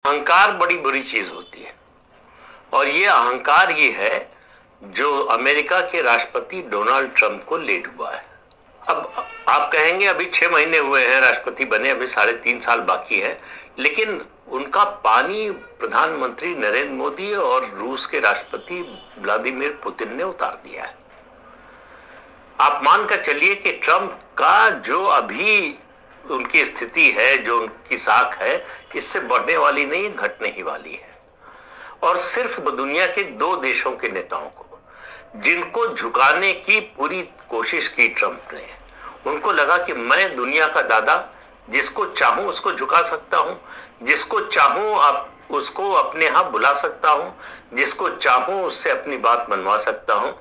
अहंकार बड़ी बुरी चीज होती है और ये अहंकार ही है जो अमेरिका के राष्ट्रपति डोनाल्ड ट्रंप को ले डूबा है। अब आप कहेंगे अभी 6 महीने हुए हैं राष्ट्रपति बने, अभी 3.5 साल बाकी है, लेकिन उनका पानी प्रधानमंत्री नरेंद्र मोदी और रूस के राष्ट्रपति व्लादिमीर पुतिन ने उतार दिया है। आप मानकर चलिए कि ट्रंप का जो अभी उनकी स्थिति है, जो उनकी साख है, इससे बढ़ने वाली नहीं, घटने ही वाली है। और सिर्फ दुनिया के 2 देशों के नेताओं को, जिनको झुकाने की पूरी कोशिश की ट्रंप ने, उनको लगा कि मैं दुनिया का दादा, जिसको चाहूं उसको झुका सकता हूं, जिसको चाहूं उसको अपने यहां बुला सकता हूं, जिसको चाहूं उससे अपनी बात मनवा सकता हूं।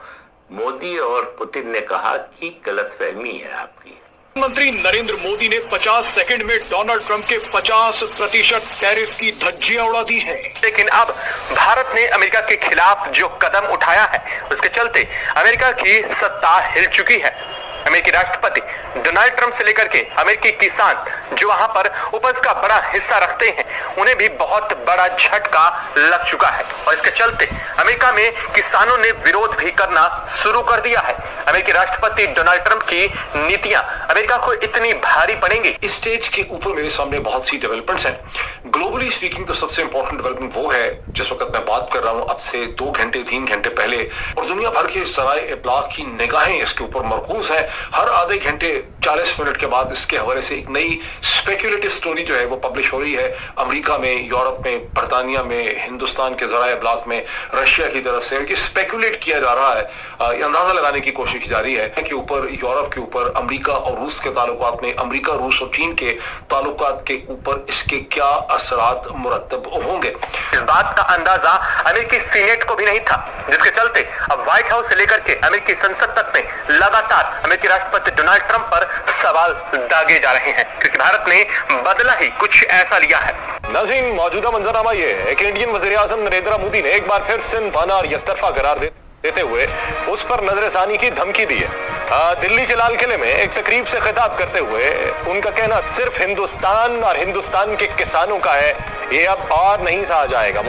मोदी और पुतिन ने कहा कि गलतफहमी है आपकी। प्रधानमंत्री नरेंद्र मोदी ने 50 सेकंड में डोनाल्ड ट्रंप के 50% टैरिफ की धज्जियां उड़ा दी हैं। लेकिन अब भारत ने अमेरिका के खिलाफ जो कदम उठाया है, उसके चलते अमेरिका की सत्ता हिल चुकी है। अमेरिकी राष्ट्रपति डोनाल्ड ट्रंप से लेकर के अमेरिकी किसान जो वहां पर उपज का बड़ा हिस्सा रखते हैं, उन्हें भी बहुत बड़ा झटका लग चुका है और इसके चलते अमेरिका में किसानों ने विरोध भी करना शुरू कर दिया है। अमेरिकी राष्ट्रपति डोनाल्ड ट्रंप की नीतियां अमेरिका को इतनी भारी पड़ेंगी। इस स्टेज के ऊपर मेरे सामने बहुत सी डेवलपमेंट्स हैं। ग्लोबली स्पीकिंग तो सबसे इंपॉर्टेंट डेवलपमेंट वो है जिस वक्त मैं बात कर रहा हूं, अब से 2 घंटे 3 घंटे पहले, और दुनिया भर के सराय इब्लाग की निगाहें इसके ऊपर मरकूज है। हर आधे घंटे 40 मिनट के बाद इसके हवाले से एक नई स्पेक्युलेटिव स्टोरी जो है वो पब्लिश हो रही है। अमेरिका में, यूरोप में, बरतानिया में, हिंदुस्तान के जराए इब्लाग में, रशिया की तरफ से कि स्पेक्युलेट किया जा रहा है, अंदाजा लगाने की कोशिश की जा रही है कि ऊपर यूरोप के ऊपर अमेरिका और रूस के ताल्लुकात में, अमेरिका, रूस और चीन के ताल्लुकात के ऊपर इसके क्या असरात मुरत्तब होंगे। इस बात का अंदाजा अमेरिकी सीनेट को भी नहीं था, जिसके चलते अब व्हाइट हाउस से लेकर के अमेरिकी संसद तक में लगातार अमेरिकी राष्ट्रपति डोनाल्ड ट्रंप पर सवाल दागे जा रहे हैं, क्योंकि भारत ने बदला ही कुछ ऐसा लिया है। नाज़रीन, मौजूदा मंजरनामा ये है कि इंडियन वज़ीर-ए-आज़म नरेंद्र मोदी ने एक बार फिर सिंध बहाना और एकतरफा करार देते हुए उस पर नजरसानी की धमकी दी है। दिल्ली के लाल किले में एक तकरीब से खिताब करते हुए उनका कहना सिर्फ हिंदुस्तान और हिंदुस्तान के किसानों का है, ये अब और नहीं सहा जाएगा।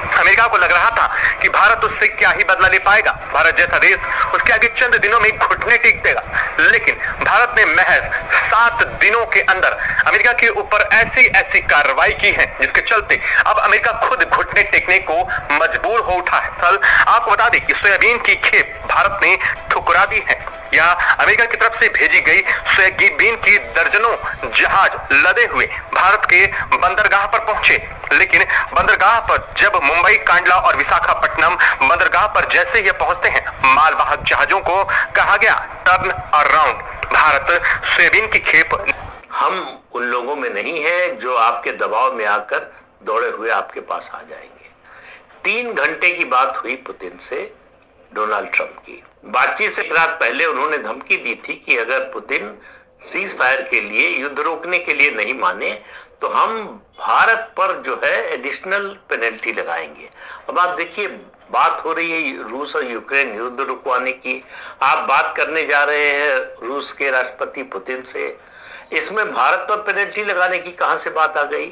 अमेरिका को लग रहा था कि भारत उससे क्या ही बदला ले पाएगा, भारत जैसा देश उसके आगे चंद दिनों में घुटने टेक देगा। लेकिन भारत ने महज 7 दिनों के अंदर अमेरिका के ऊपर ऐसी कार्रवाई की है, जिसके चलते अब अमेरिका खुद घुटने टेकने को मजबूर हो उठा है। कल आपको बता दें कि सोयाबीन की खेप भारत ने ठुकरा दी है, या अमेरिका की तरफ से भेजी गई सोयाबीन की दर्जनों जहाज लदे हुए भारत के बंदरगाह पर पहुंचे। लेकिन बंदरगाह पर जब मुंबई, कांडला और विशाखापट्टनम बंदरगाह पर जैसे ही पहुंचते हैं, मालवाहक जहाजों को कहा गया टर्न अराउंड, भारत सोयाबीन की खेप। हम उन लोगों में नहीं है जो आपके दबाव में आकर दौड़े हुए आपके पास आ जाएंगे। 3 घंटे की बात हुई पुतिन से डोनाल्ड ट्रंप की। बातचीत से रात पहले उन्होंने धमकी दी थी कि अगर पुतिन सीज फायर के लिए, युद्ध रोकने के लिए नहीं माने तो हम भारत पर जो है एडिशनल पेनल्टी लगाएंगे। अब आप देखिए, बात हो रही है रूस और यूक्रेन युद्ध रुकवाने की, आप बात करने जा रहे हैं रूस के राष्ट्रपति पुतिन से। इसमें भारत पर पेनल्टी लगाने की कहां से बात आ गई?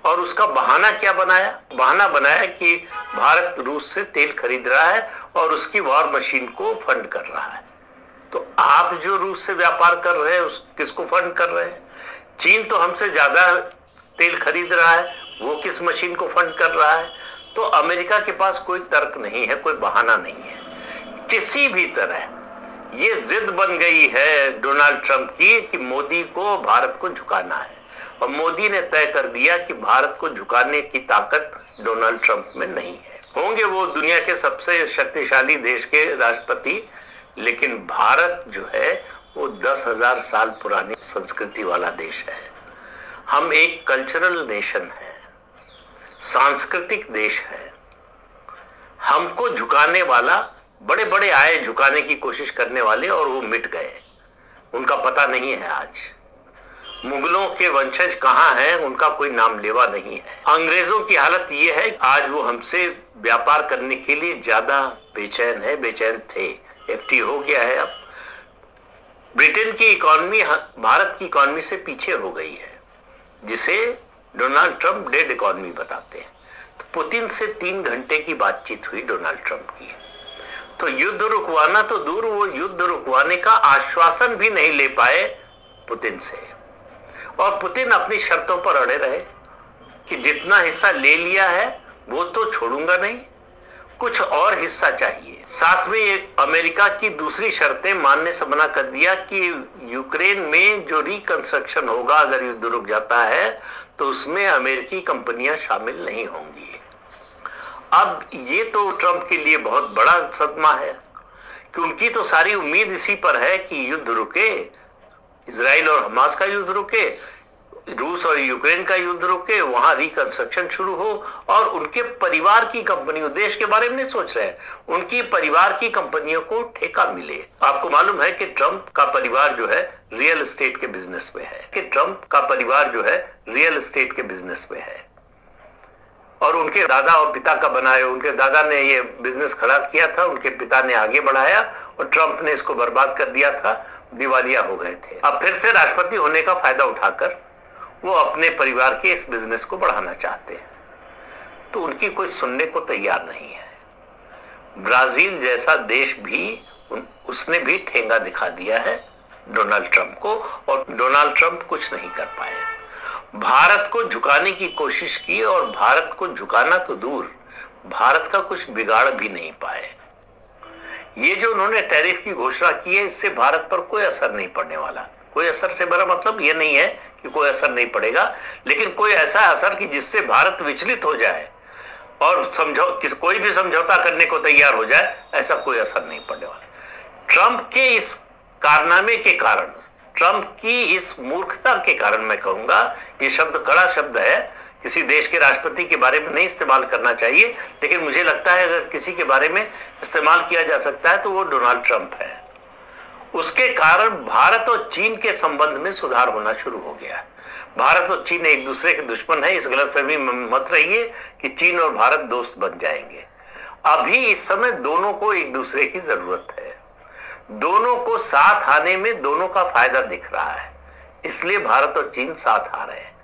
और उसका बहाना क्या बनाया? बहाना बनाया कि भारत रूस से तेल खरीद रहा है और उसकी वॉर मशीन को फंड कर रहा है। तो आप जो रूस से व्यापार कर रहे हैं, किसको फंड कर रहे हैं? चीन तो हमसे ज्यादा तेल खरीद रहा है, वो किस मशीन को फंड कर रहा है? तो अमेरिका के पास कोई तर्क नहीं है, कोई बहाना नहीं है। किसी भी तरह ये जिद बन गई है डोनाल्ड ट्रंप की कि मोदी को भारत को झुकाना है, और मोदी ने तय कर दिया कि भारत को झुकाने की ताकत डोनाल्ड ट्रंप में नहीं है। होंगे वो दुनिया के सबसे शक्तिशाली देश के राष्ट्रपति, लेकिन भारत जो है वो 10,000 साल पुरानी संस्कृति वाला देश है। हम एक कल्चरल नेशन है, सांस्कृतिक देश है। हमको झुकाने वाला, बड़े बड़े आए झुकाने की कोशिश करने वाले, और वो मिट गए, उनका पता नहीं है आज। मुगलों के वंशज कहाँ हैं, उनका कोई नाम लेवा नहीं है। अंग्रेजों की हालत ये है, आज वो हमसे व्यापार करने के लिए ज्यादा बेचैन है, बेचैन थे, FTA हो गया है। अब ब्रिटेन की इकोनॉमी भारत की इकोनॉमी से पीछे हो गई है, जिसे डोनाल्ड ट्रंप डेड इकोनॉमी बताते हैं। तो पुतिन से 3 घंटे की बातचीत हुई डोनाल्ड ट्रंप की। तो युद्ध रुकवाना तो दूर, वो युद्ध रुकवाने का आश्वासन भी नहीं ले पाए पुतिन से। और पुतिन अपनी शर्तों पर अड़े रहे कि जितना हिस्सा ले लिया है वो तो छोड़ूंगा नहीं, कुछ और हिस्सा चाहिए। साथ में एक अमेरिका की दूसरी शर्तें मानने से मना कर दिया कि यूक्रेन में जो रिकंस्ट्रक्शन होगा अगर युद्ध रुक जाता है तो उसमें अमेरिकी कंपनियां शामिल नहीं होंगी। अब ये तो ट्रंप के लिए बहुत बड़ा सदमा है कि उनकी तो सारी उम्मीद इसी पर है कि युद्ध रुके, इजराइल और हमास का युद्ध रुके, रूस और यूक्रेन का युद्ध रुके, वहां रिकंस्ट्रक्शन शुरू हो और उनके परिवार की कंपनियों, देश के बारे में नहीं सोच रहे हैं, उनकी परिवार की कंपनियों को ठेका मिले। आपको मालूम है कि ट्रंप का परिवार जो है रियल एस्टेट के बिजनेस में है, और उनके दादा और पिता का बनाए, उनके दादा ने ये बिजनेस खड़ा किया था, उनके पिता ने आगे बढ़ाया और ट्रंप ने इसको बर्बाद कर दिया था, दिवालिया हो गए थे। अब फिर से राष्ट्रपति होने का फायदा उठाकर वो अपने परिवार के इस बिजनेस को बढ़ाना चाहते हैं, तो उनकी कोई सुनने को तैयार नहीं है। ब्राजील जैसा देश भी, उसने भी ठेंगा दिखा दिया है डोनाल्ड ट्रंप को, और डोनाल्ड ट्रंप कुछ नहीं कर पाए। भारत को झुकाने की कोशिश की और भारत को झुकाना तो दूर, भारत का कुछ बिगाड़ भी नहीं पाए। ये जो उन्होंने टैरिफ की घोषणा की है, इससे भारत पर कोई असर नहीं पड़ने वाला। कोई असर से मेरा मतलब ये नहीं है कि कोई असर नहीं पड़ेगा, लेकिन कोई ऐसा असर कि जिससे भारत विचलित हो जाए और कोई भी समझौता करने को तैयार हो जाए, ऐसा कोई असर नहीं पड़ने वाला। ट्रंप के इस कारनामे के कारण, ट्रंप की इस मूर्खता के कारण, मैं कहूंगा, ये शब्द कड़ा शब्द है, किसी देश के राष्ट्रपति के बारे में नहीं इस्तेमाल करना चाहिए, लेकिन मुझे लगता है अगर किसी के बारे में इस्तेमाल किया जा सकता है तो वो डोनाल्ड ट्रंप है। उसके कारण भारत और चीन के संबंध में सुधार होना शुरू हो गया। भारत और चीन एक दूसरे के दुश्मन है, इस गलतफहमी में मत रहिए कि चीन और भारत दोस्त बन जाएंगे। अभी इस समय दोनों को एक दूसरे की जरूरत है, दोनों को साथ आने में दोनों का फायदा दिख रहा है, इसलिए भारत और चीन साथ आ रहे हैं।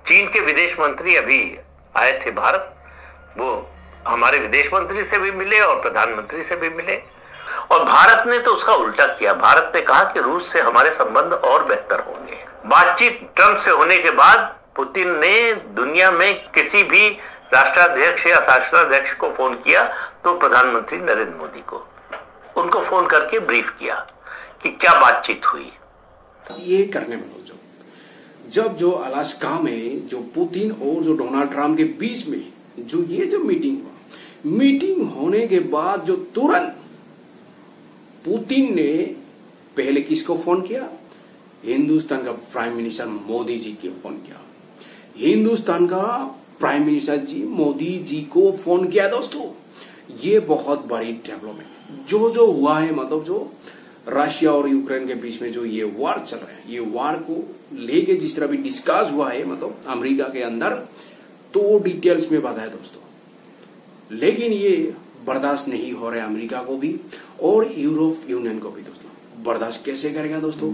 चीन के विदेश मंत्री अभी आए थे भारत, वो हमारे विदेश मंत्री से भी मिले और प्रधानमंत्री से भी मिले, और भारत ने तो उसका उल्टा किया। भारत ने कहा कि रूस से हमारे संबंध और बेहतर होंगे। बातचीत ट्रंप से होने के बाद पुतिन ने दुनिया में किसी भी राष्ट्राध्यक्ष या शासनाध्यक्ष को फोन किया तो प्रधानमंत्री नरेंद्र मोदी को, उनको फोन करके ब्रीफ किया कि क्या बातचीत हुई। ये करने में जब जो अलास्का में जो पुतिन और जो डोनाल्ड ट्रंप के बीच में जो मीटिंग हुआ, मीटिंग होने के बाद जो तुरंत पुतिन ने पहले किसको फोन किया? हिंदुस्तान का प्राइम मिनिस्टर मोदी जी को फोन किया। हिंदुस्तान का प्राइम मिनिस्टर जी मोदी जी को फोन किया। दोस्तों, ये बहुत बड़ी डेवलपमेंट जो हुआ है, मतलब जो रशिया और यूक्रेन के बीच में जो ये वार चल रहा है, ये वार को लेके जिस तरह भी डिस्कस हुआ है, मतलब अमेरिका के अंदर, तो डिटेल्स में बताया दोस्तों। लेकिन ये बर्दाश्त नहीं हो रहा है अमेरिका को भी और यूरोप यूनियन को भी। दोस्तों, बर्दाश्त कैसे करेगा दोस्तों?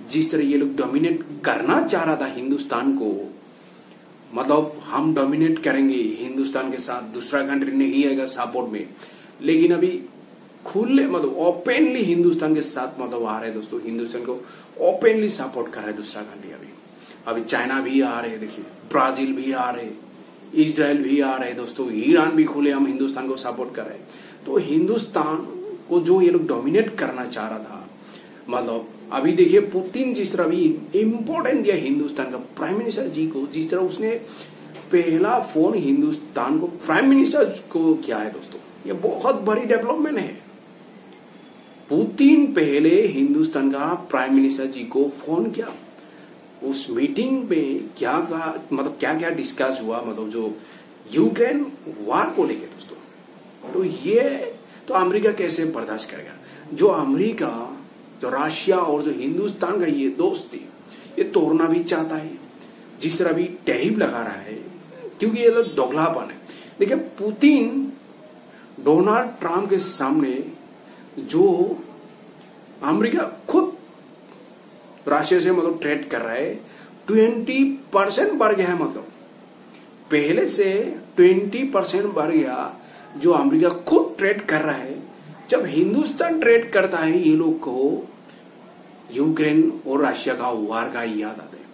जिस तरह ये लोग डोमिनेट करना चाह रहा था हिंदुस्तान को, मतलब हम डोमिनेट करेंगे हिंदुस्तान के साथ, दूसरा कंट्री नहीं आएगा सपोर्ट में, लेकिन अभी खुले मतलब ओपनली हिंदुस्तान के साथ मतलब आ रहे हैं दोस्तों, हिंदुस्तान को ओपनली सपोर्ट कर रहे हैं दूसरा कंट्री। अभी चाइना भी आ रहे हैं, देखिए ब्राजील भी आ रहे, इजराइल भी आ रहे दोस्तों, ईरान भी खुले हम हिंदुस्तान को सपोर्ट कर रहे हैं। तो हिंदुस्तान को जो ये लोग डोमिनेट करना चाह रहा था, मतलब अभी देखिए पुतिन जिस तरह भी इम्पोर्टेंट दिया हिंदुस्तान का प्राइम मिनिस्टर जी को, जिस तरह उसने पहला फोन हिंदुस्तान को प्राइम मिनिस्टर को किया है दोस्तों, ये बहुत बड़ी डेवलपमेंट है। पुतिन पहले हिंदुस्तान का प्राइम मिनिस्टर जी को फोन किया, उस मीटिंग में क्या कहा, मतलब क्या क्या डिस्कस हुआ, मतलब जो यूक्रेन वार को लेके दोस्तों। तो ये तो अमेरिका कैसे बर्दाश्त करेगा? जो अमेरिका, जो रशिया और जो हिंदुस्तान का ये दोस्ती, ये तोड़ना भी चाहता है, जिस तरह भी टैरिफ लगा रहा है, क्योंकि ये लोग दोगलापन है। देखिए पुतिन डोनाल्ड ट्रंप के सामने जो अमेरिका खुद रशिया से मतलब ट्रेड कर रहा है, 20% बढ़ गया है, मतलब पहले से 20% बढ़ गया जो अमेरिका खुद ट्रेड कर रहा है। जब हिंदुस्तान ट्रेड करता है ये लोग को यूक्रेन और रशिया का वार का याद आता है।